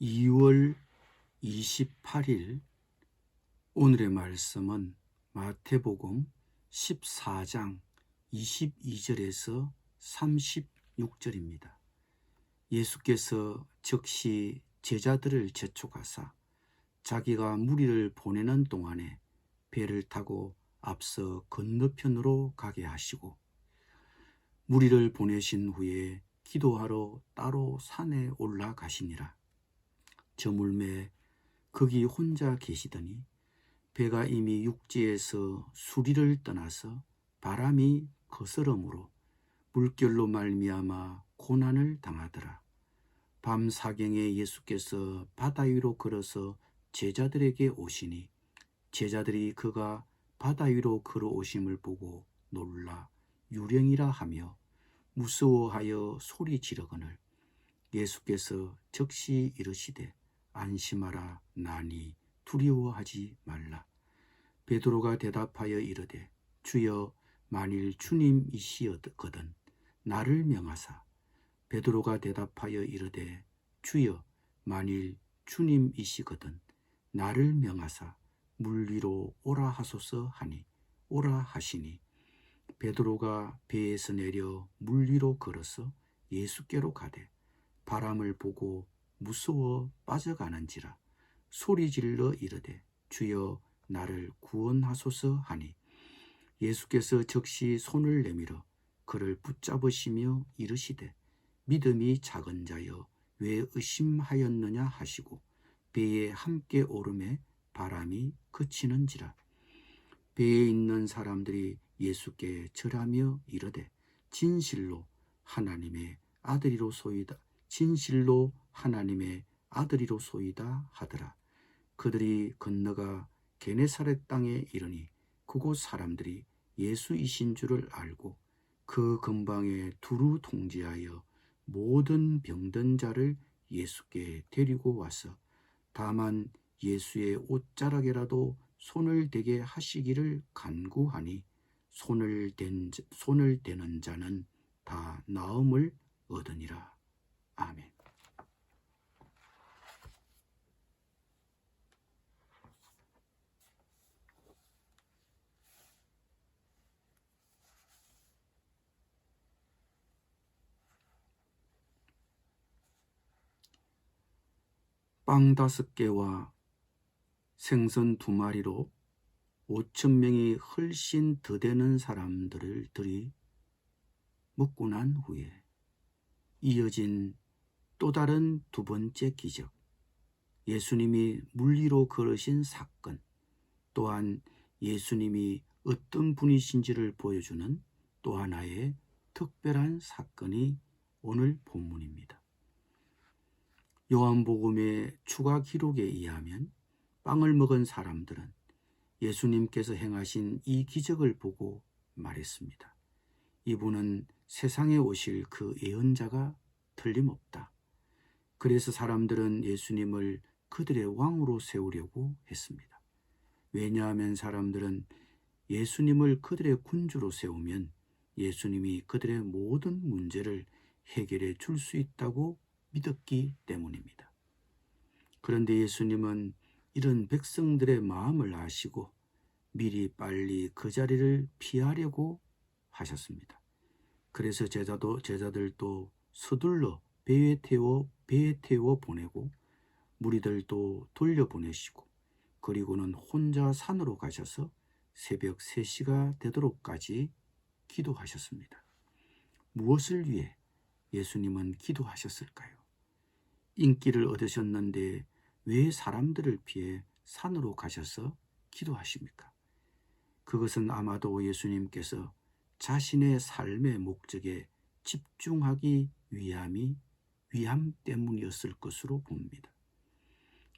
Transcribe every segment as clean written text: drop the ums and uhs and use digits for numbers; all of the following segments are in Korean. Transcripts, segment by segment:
2월 28일 오늘의 말씀은 마태복음 14장 22절에서 36절입니다. 예수께서 즉시 제자들을 재촉하사 자기가 무리를 보내는 동안에 배를 타고 앞서 건너편으로 가게 하시고 무리를 보내신 후에 기도하러 따로 산에 올라가시니라. 저물매 거기 혼자 계시더니 배가 이미 육지에서 수리를 떠나서 바람이 거스름으로 물결로 말미암아 고난을 당하더라. 밤 사경에 예수께서 바다 위로 걸어서 제자들에게 오시니 제자들이 그가 바다 위로 걸어오심을 보고 놀라 유령이라 하며 무서워하여 소리 지르거늘 예수께서 즉시 이르시되 안심하라 나니 두려워하지 말라. 베드로가 대답하여 이르되 주여 만일 주님이시거든 나를 명하사. 베드로가 대답하여 이르되 주여 만일 주님이시거든 나를 명하사 물 위로 오라 하소서 하니 오라 하시니 베드로가 배에서 내려 물 위로 걸어서 예수께로 가되 바람을 보고 무서워 빠져가는지라 소리질러 이르되 주여 나를 구원하소서 하니 예수께서 즉시 손을 내밀어 그를 붙잡으시며 이르시되 믿음이 작은 자여 왜 의심하였느냐 하시고 배에 함께 오름에 바람이 그치는지라. 배에 있는 사람들이 예수께 절하며 이르되 진실로 하나님의 아들이로소이다. 진실로 하나님의 아들이로소이다 하더라. 그들이 건너가 게네사렛 땅에 이르니 그곳 사람들이 예수이신 줄을 알고 그 근방에 두루 통제하여 모든 병든 자를 예수께 데리고 와서 다만 예수의 옷자락에라도 손을 대게 하시기를 간구하니 손을 대는 자는 다 나음을 얻으니라. 아멘. 빵 5개와 생선 2마리로 5,000명이 훨씬 더 되는 사람들이 먹고 난 후에 이어진 또 다른 2번째 기적, 예수님이 물 위로 걸으신 사건, 또한 예수님이 어떤 분이신지를 보여주는 또 하나의 특별한 사건이 오늘 본문입니다. 요한복음의 추가 기록에 의하면 빵을 먹은 사람들은 예수님께서 행하신 이 기적을 보고 말했습니다. 이분은 세상에 오실 그 예언자가 틀림없다. 그래서 사람들은 예수님을 그들의 왕으로 세우려고 했습니다. 왜냐하면 사람들은 예수님을 그들의 군주로 세우면 예수님이 그들의 모든 문제를 해결해 줄 수 있다고 믿었기 때문입니다. 그런데 예수님은 이런 백성들의 마음을 아시고 미리 빨리 그 자리를 피하려고 하셨습니다. 그래서 제자들도 서둘러 배에 태워 보내고 무리들도 돌려보내시고 그리고는 혼자 산으로 가셔서 새벽 3시가 되도록까지 기도하셨습니다. 무엇을 위해 예수님은 기도하셨을까요? 인기를 얻으셨는데 왜 사람들을 피해 산으로 가셔서 기도하십니까? 그것은 아마도 예수님께서 자신의 삶의 목적에 집중하기 위함 때문이었을 것으로 봅니다.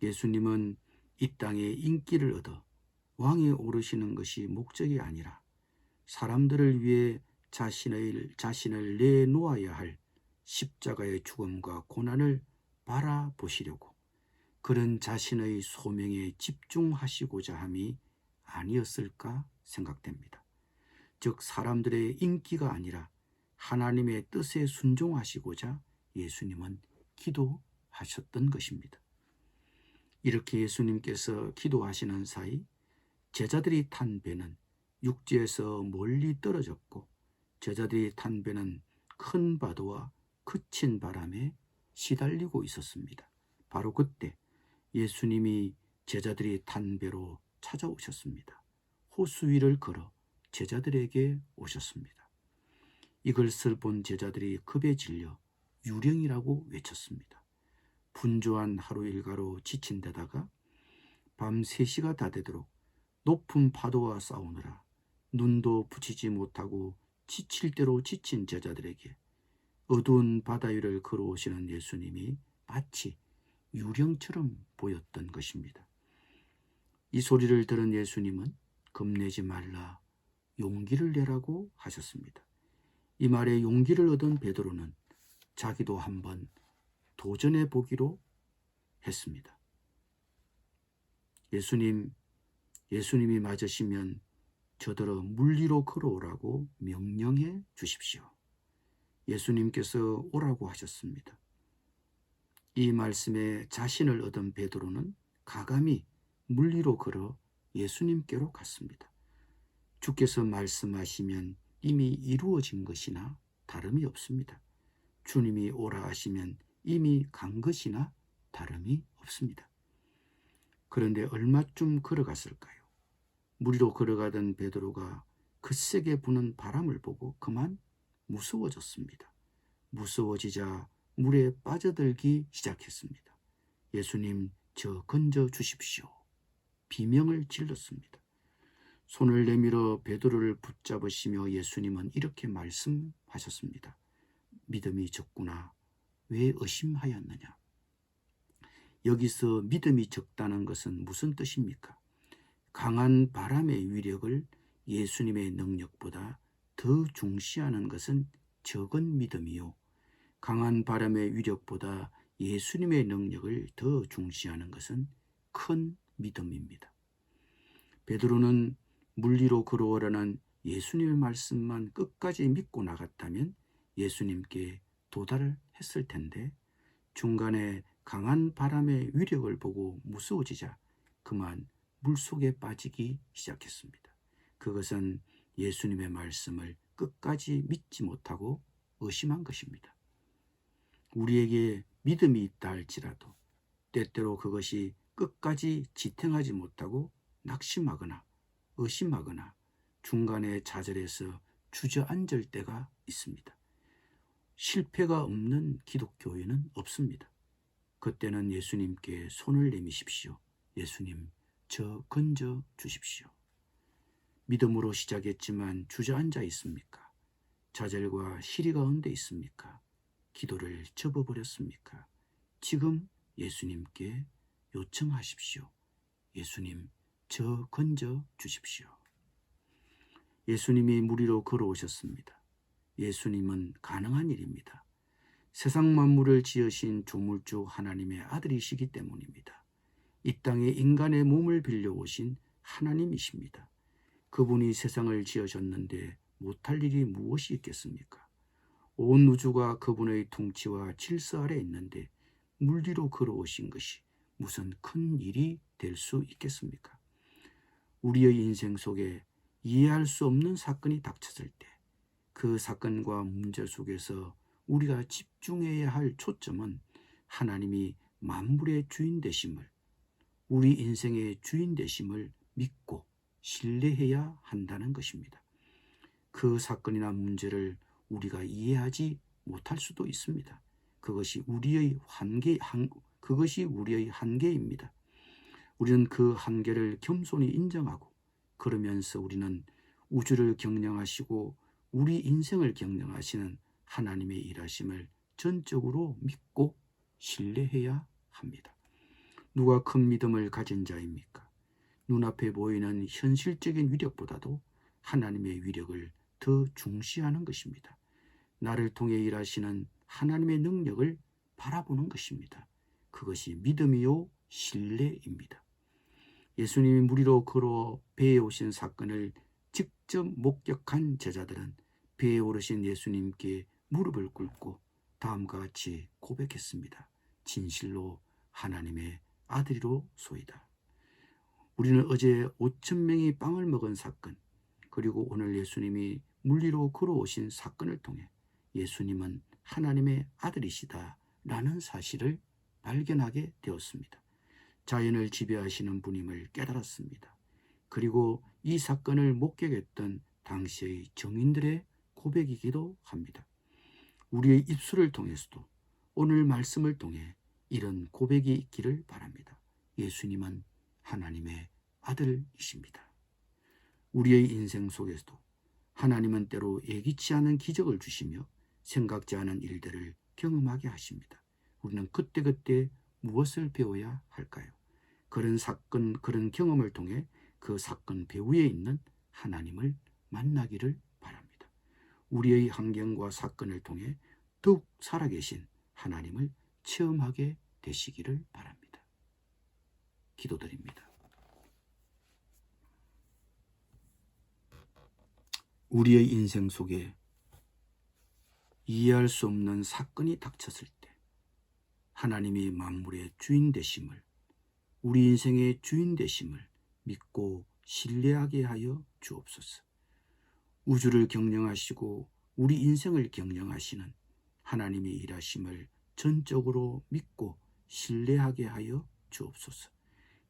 예수님은 이 땅에 인기를 얻어 왕에 오르시는 것이 목적이 아니라 사람들을 위해 자신을 내놓아야 할 십자가의 죽음과 고난을 바라보시려고 그런 자신의 소명에 집중하시고자 함이 아니었을까 생각됩니다. 즉 사람들의 인기가 아니라 하나님의 뜻에 순종하시고자 예수님은 기도하셨던 것입니다. 이렇게 예수님께서 기도하시는 사이 제자들이 탄 배는 육지에서 멀리 떨어졌고 제자들이 탄 배는 큰 파도와 그친 바람에 시달리고 있었습니다. 바로 그때 예수님이 제자들이 탄 배로 찾아오셨습니다. 호수 위를 걸어 제자들에게 오셨습니다. 이것을 본 제자들이 급에 질려 유령이라고 외쳤습니다. 분주한 하루 일과로 지친 데다가 밤 3시가 다 되도록 높은 파도와 싸우느라 눈도 붙이지 못하고 지칠 대로 지친 제자들에게 어두운 바다 위를 걸어오시는 예수님이 마치 유령처럼 보였던 것입니다. 이 소리를 들은 예수님은 겁내지 말라, 용기를 내라고 하셨습니다. 이 말에 용기를 얻은 베드로는 자기도 한번 도전해 보기로 했습니다. 예수님이 맞으시면 저더러 물 위로 걸어오라고 명령해 주십시오. 예수님께서 오라고 하셨습니다. 이 말씀에 자신을 얻은 베드로는 가감히 물 위로 걸어 예수님께로 갔습니다. 주께서 말씀하시면 이미 이루어진 것이나 다름이 없습니다. 주님이 오라 하시면 이미 간 것이나 다름이 없습니다. 그런데 얼마쯤 걸어갔을까요? 물 위로 걸어가던 베드로가 거세게 부는 바람을 보고 그만 무서워졌습니다. 무서워지자 물에 빠져들기 시작했습니다. 예수님, 저 건져 주십시오. 비명을 질렀습니다. 손을 내밀어 베드로를 붙잡으시며 예수님은 이렇게 말씀하셨습니다. 믿음이 적구나. 왜 의심하였느냐? 여기서 믿음이 적다는 것은 무슨 뜻입니까? 강한 바람의 위력을 예수님의 능력보다 더 중시하는 것은 적은 믿음이요. 강한 바람의 위력보다 예수님의 능력을 더 중시하는 것은 큰 믿음입니다. 베드로는 물 위로 걸어오라는 예수님의 말씀만 끝까지 믿고 나갔다면 예수님께 도달했을 텐데 중간에 강한 바람의 위력을 보고 무서워지자 그만 물속에 빠지기 시작했습니다. 그것은 예수님의 말씀을 끝까지 믿지 못하고 의심한 것입니다. 우리에게 믿음이 있다 할지라도 때때로 그것이 끝까지 지탱하지 못하고 낙심하거나 의심하거나 중간에 좌절해서 주저앉을 때가 있습니다. 실패가 없는 기독교회는 없습니다. 그때는 예수님께 손을 내미십시오. 예수님, 저 건져 주십시오. 믿음으로 시작했지만 주저앉아 있습니까? 좌절과 시리 가운데 있습니까? 기도를 접어버렸습니까? 지금 예수님께 요청하십시오. 예수님, 저 건져 주십시오. 예수님이 물 위로 걸어오셨습니다. 예수님은 가능한 일입니다. 세상 만물을 지으신 조물주 하나님의 아들이시기 때문입니다. 이 땅에 인간의 몸을 빌려오신 하나님이십니다. 그분이 세상을 지으셨는데 못할 일이 무엇이 있겠습니까? 온 우주가 그분의 통치와 질서 아래 있는데 물 위로 걸어오신 것이 무슨 큰 일이 될 수 있겠습니까? 우리의 인생 속에 이해할 수 없는 사건이 닥쳐질 때 그 사건과 문제 속에서 우리가 집중해야 할 초점은 하나님이 만물의 주인 되심을, 우리 인생의 주인 되심을 믿고 신뢰해야 한다는 것입니다. 그 사건이나 문제를 우리가 이해하지 못할 수도 있습니다. 그것이 우리의 한계입니다. 우리는 그 한계를 겸손히 인정하고 그러면서 우리는 우주를 경영하시고 우리 인생을 경영하시는 하나님의 일하심을 전적으로 믿고 신뢰해야 합니다. 누가 큰 믿음을 가진 자입니까? 눈앞에 보이는 현실적인 위력보다도 하나님의 위력을 더 중시하는 것입니다. 나를 통해 일하시는 하나님의 능력을 바라보는 것입니다. 그것이 믿음이요 신뢰입니다. 예수님이 물 위로 걸어 배에 오신 사건을 직접 목격한 제자들은 배에 오르신 예수님께 무릎을 꿇고 다음과 같이 고백했습니다. 진실로 하나님의 아들이로소이다. 우리는 어제 5천 명이 빵을 먹은 사건, 그리고 오늘 예수님이 물리로 걸어오신 사건을 통해 예수님은 하나님의 아들이시다라는 사실을 발견하게 되었습니다. 자연을 지배하시는 분임을 깨달았습니다. 그리고 이 사건을 목격했던 당시의 정인들의 고백이기도 합니다. 우리의 입술을 통해서도 오늘 말씀을 통해 이런 고백이 있기를 바랍니다. 예수님은 하나님의 아들이십니다. 우리의 인생 속에서도 하나님은 때로 예기치 않은 기적을 주시며 생각지 않은 일들을 경험하게 하십니다. 우리는 그때그때 무엇을 배워야 할까요? 그런 사건, 그런 경험을 통해 그 사건 배후에 있는 하나님을 만나기를 바랍니다. 우리의 환경과 사건을 통해 더욱 살아계신 하나님을 체험하게 되시기를 바랍니다. 기도드립니다. 우리의 인생 속에 이해할 수 없는 사건이 닥쳤을 때 하나님이 만물의 주인 되심을, 우리 인생의 주인 되심을 믿고 신뢰하게 하여 주옵소서. 우주를 경영하시고 우리 인생을 경영하시는 하나님의 일하심을 전적으로 믿고 신뢰하게 하여 주옵소서.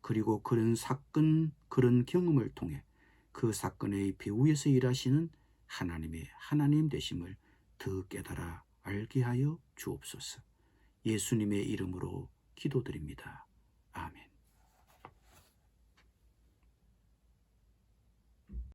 그리고 그런 사건, 그런 경험을 통해 그 사건의 배후에서 일하시는 하나님의 하나님 되심을 더 깨달아 알게 하여 주옵소서. 예수님의 이름으로 기도드립니다. 아멘.